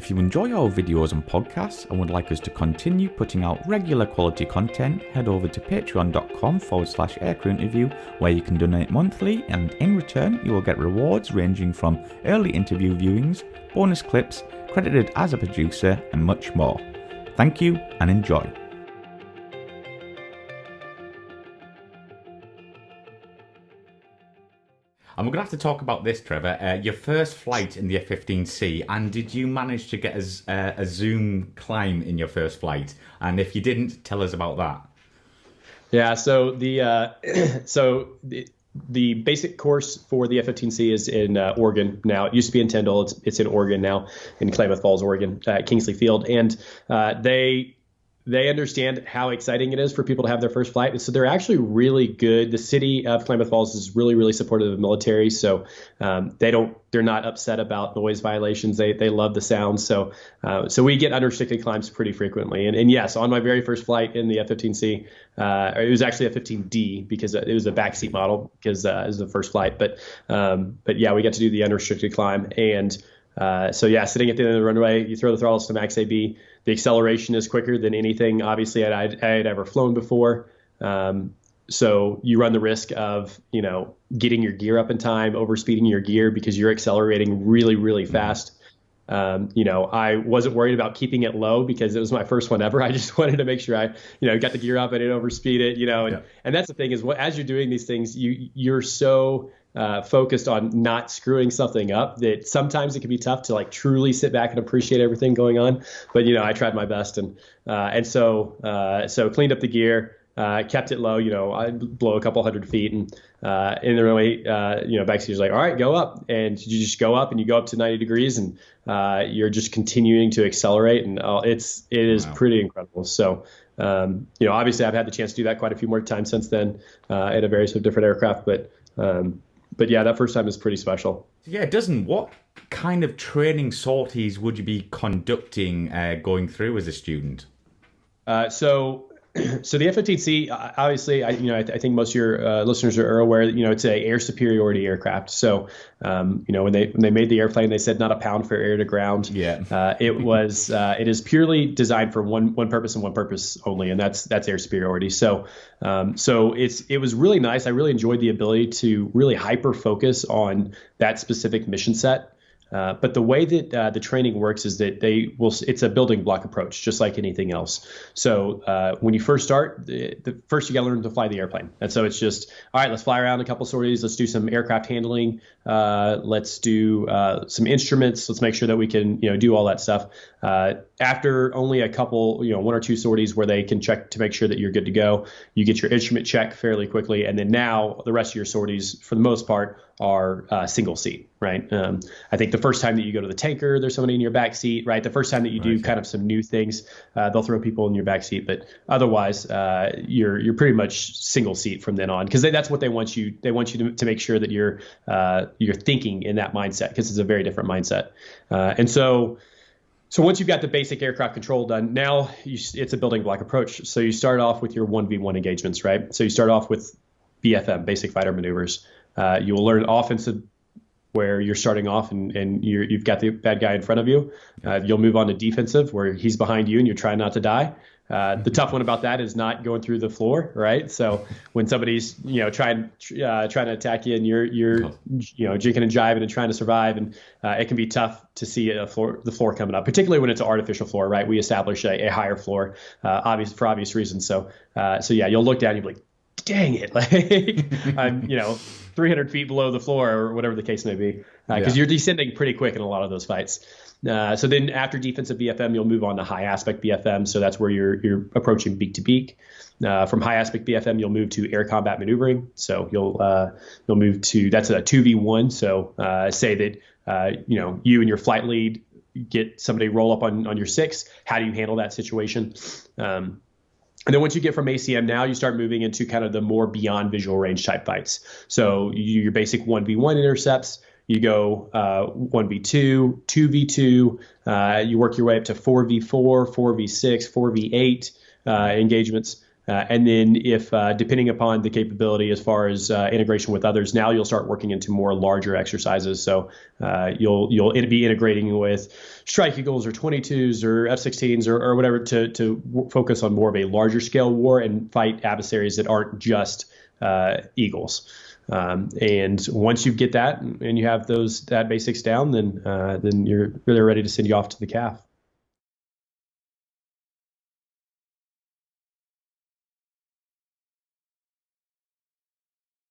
If you enjoy our videos and podcasts and would like us to continue putting out regular quality content, head over to patreon.com/aircrewinterview, where you can donate monthly, and in return you will get rewards ranging from early interview viewings, bonus clips, credited as a producer, and much more. Thank you and enjoy. And we're going to have to talk about this, Trevor. Your first flight in the F-15C, and did you manage to get a Zoom climb in your first flight? And if you didn't, tell us about that. Yeah, so the basic course for the F-15C is in Oregon now. It used to be in Tyndall. It's in Oregon now, in Klamath Falls, Oregon, at Kingsley Field. And they understand how exciting it is for people to have their first flight. And so they're actually really good. The city of Klamath Falls is really, really supportive of the military. So they're not upset about noise violations. They love the sound. So we get unrestricted climbs pretty frequently. And yes, on my very first flight in the F-15C, it was actually a 15D because it was a backseat model because it was the first flight. But yeah, we got to do the unrestricted climb. And sitting at the end of the runway, you throw the throttles to max AB. The acceleration is quicker than anything, obviously, I had ever flown before. So you run the risk of, getting your gear up in time, overspeeding your gear because you're accelerating really, really fast. I wasn't worried about keeping it low because it was my first one ever. I just wanted to make sure I, got the gear up, I didn't overspeed it, and that's the thing is as you're doing these things, you're so focused on not screwing something up that sometimes it can be tough to truly sit back and appreciate everything going on. But I tried my best and so cleaned up the gear, kept it low. I blow a couple hundred feet and in the runway, backseaters like, all right, go up, and you just go up and you go up to 90 degrees and you're just continuing to accelerate, and it is pretty incredible. So. Obviously I've had the chance to do that quite a few more times since then in a various of different aircraft, but yeah, that first time is pretty special. Yeah, it doesn't. What kind of training sorties would you be conducting going through as a student? So the F-15C, obviously, I think most of your listeners are aware that, it's an air superiority aircraft. So, when they made the airplane, they said not a pound for air to ground. Yeah. It is purely designed for one purpose and one purpose only, and that's air superiority. So it was really nice. I really enjoyed the ability to really hyper focus on that specific mission set. But the way that the training works is that it's a building block approach, just like anything else. So when you first start, the first you got to learn to fly the airplane. And so it's just, all right, let's fly around a couple sorties. Let's do some aircraft handling. Let's do some instruments. Let's make sure that we can, do all that stuff. After only a couple, one or two sorties where they can check to make sure that you're good to go, you get your instrument check fairly quickly. And then now the rest of your sorties, for the most part, are single seat, right? I think the first time that you go to the tanker, there's somebody in your back seat, right? The first time that you do kind of some new things, they'll throw people in your back seat, but otherwise, you're pretty much single seat from then on, because that's what they want you. They want you to make sure that you're thinking in that mindset, because it's a very different mindset. And so once you've got the basic aircraft control done, now it's a building block approach. So you start off with your 1v1 engagements, right? So you start off with BFM, basic fighter maneuvers. You will learn offensive, where you're starting off and you've got the bad guy in front of you. You'll move on to defensive, where he's behind you and you're trying not to die. The tough one about that is not going through the floor, right? So when somebody's trying to attack you and you're jinking and jiving and trying to survive, and it can be tough to see the floor coming up, particularly when it's an artificial floor, right? We establish a higher floor, for obvious reasons. So yeah, you'll look down and you'll be like, dang it, I'm 300 feet below the floor, or whatever the case may be, because you're descending pretty quick in a lot of those fights. So then after defensive BFM, you'll move on to high aspect BFM. So that's where you're approaching beak to beak. From high aspect BFM, you'll move to air combat maneuvering. So you'll move to, that's a 2v1. So say that you and your flight lead get somebody roll up on your six. How do you handle that situation? And then once you get from ACM, now you start moving into kind of the more beyond visual range type fights. So your basic 1v1 intercepts, you go 1v2, 2v2, you work your way up to 4v4, 4v6, 4v8 engagements. And then if depending upon the capability as far as integration with others, now you'll start working into more larger exercises. So you'll be integrating with Strike Eagles or 22s or F-16s or whatever to focus on more of a larger scale war and fight adversaries that aren't just Eagles. And once you get that and you have that basics down, then they're ready to send you off to the CAF.